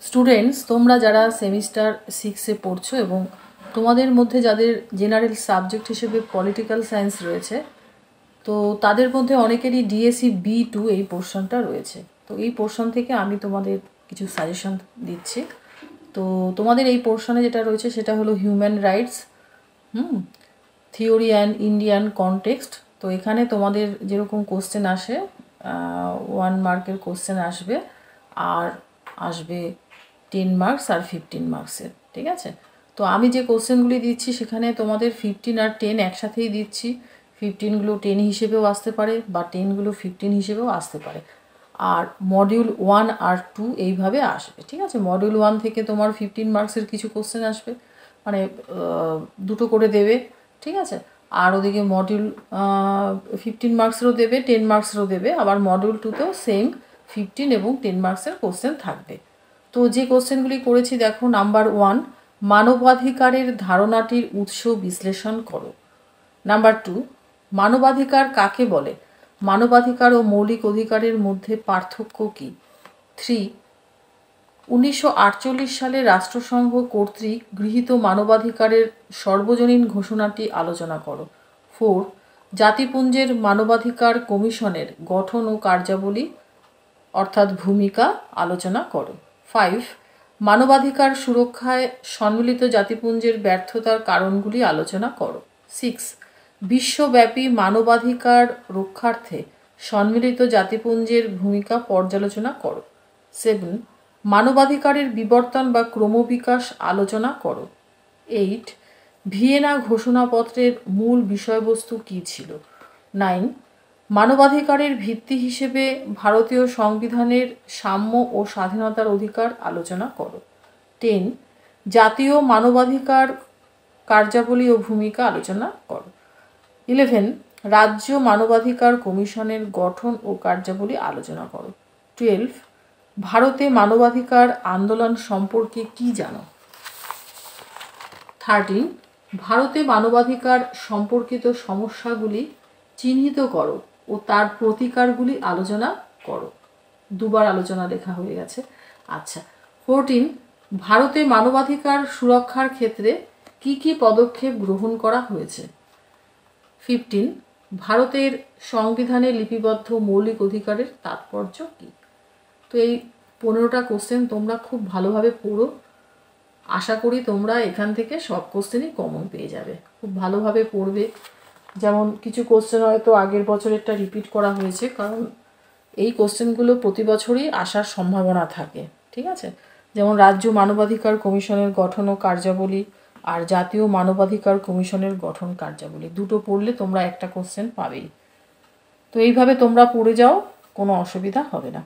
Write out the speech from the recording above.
Students, তোমরা যারা semester 6-এ পড়ছো এবং তোমাদের মধ্যে যাদের জেনারেল সাবজেক্ট হিসেবে পলিটিক্যাল সায়েন্স রয়েছে, তো তাদের মধ্যে অনেকেরই ডিএসসি B2 এই পোর্শনটা রয়েছে। তো এই পোর্শন থেকে আমি তোমাদের কিছু সাজেশন দিচ্ছি। তো তোমাদের এই পোর্শনে যেটা রয়েছে সেটা হলো human rights, theory and Indian context. তো এখানে তোমাদের যেরকম কোশ্চেন আসে 1 মার্কের কোশ্চেন আসবে, আর আসবে 10 মার্কস আর 15 মার্কসের, ঠিক আছে। তো আমি যে কোশ্চেনগুলি দিচ্ছি সেখানে তোমাদের 15 আর 10 একসাথেই দিচ্ছি। 15গুলো 10 হিসেবেও আসতে পারে বা 10গুলো 15 হিসেবেও আসতে পারে। আর মডিউল 1 আর 2 এইভাবে আসবে, ঠিক আছে। মডিউল 1 থেকে তোমার 15 মার্কসের কিছু কোশ্চেন আসবে, মানে দুটো করে দেবে, ঠিক আছে। আর ওদিকে মডিউল 15 মার্কসেরও দেবে, 10 মার্কসেরও দেবে। আবার মডিউল 2তেও সেম 15 এবং 10 মার্কসের কোশ্চেন থাকবে। তো যে কোশ্চেনগুলি করেছি দেখো, নাম্বার 1, মানবাধিকারের ধারণাটির উৎস বিশ্লেষণ করো। নাম্বার 2, মানবাধিকার কাকে বলে? মানবাধিকার ও মৌলিক অধিকারের মধ্যে পার্থক্য কী? 3, 1948 সালে রাষ্ট্রসংঘ কর্তৃক গৃহীত মানবাধিকারের সর্বজনীন ঘোষণাটি আলোচনা করো। 4, জাতিপুঞ্জের মানবাধিকার কমিশনের গঠন ও কার্যাবলী অর্থাৎ ভূমিকা আলোচনা করো। 5, মানবাধিকার সুরক্ষায় সম্মিলিত জাতিপুঞ্জের ব্যর্থতার কারণগুলি আলোচনা করো। 6, বিশ্বব্যাপী মানবাধিকার রক্ষার্থে সম্মিলিত জাতিপুঞ্জের ভূমিকা পর্যালোচনা করো। 7, মানবাধিকারের বিবর্তন বা ক্রমবিকাশ আলোচনা করো। 8, ভিয়েনা ঘোষণাপত্রের মূল বিষয়বস্তু কী ছিল? 9, মানবাধিকারের ভিত্তি হিসেবে ভারতীয় সংবিধানের সাম্য ও স্বাধীনতার অধিকার আলোচনা করো। 10, জাতীয় মানবাধিকার কার্যাবলী ও ভূমিকা আলোচনা করো। 11, রাজ্য মানবাধিকার কমিশনের গঠন ও কার্যাবলী আলোচনা করো। 12, ভারতে মানবাধিকার আন্দোলন সম্পর্কে কি জানো? 13, ভারতে মানবাধিকার সম্পর্কিত সমস্যাগুলি চিহ্নিত করো ও তার প্রতিকারগুলি আলোচনা করো। দুবার আলোচনা লেখা হয়ে গেছে। আচ্ছা। 14, ভারতে মানবাধিকার সুরক্ষার ক্ষেত্রে কি কি পদক্ষেপ গ্রহণ করা হয়েছে? 15, ভারতের সংবিধানে লিপিবদ্ধ মৌলিক অধিকারের তাৎপর্য কী? তো এই 15টা কোশ্চেন তোমরা খুব ভালোভাবে পড়ো। আশা করি তোমরা এখান থেকে সব কোশ্চেনই কমন পেয়ে যাবে। খুব ভালোভাবে পড়বে। যেমন কিছু কোশ্চেন হয়তো আগের বছরেরটা রিপিট করা হয়েছে, কারণ এই কোশ্চেনগুলো প্রতি বছরই আসার সম্ভাবনা থাকে, ঠিক আছে। যেমন রাজ্য মানবাধিকার কমিশনের গঠন ও কার্যাবলী আর জাতীয় মানবাধিকার কমিশনের গঠন কার্যাবলী, দুটো পড়লে তোমরা একটা কোশ্চেন পাবেই। তো এইভাবে তোমরা পড়ে যাও, কোনো অসুবিধা হবে না।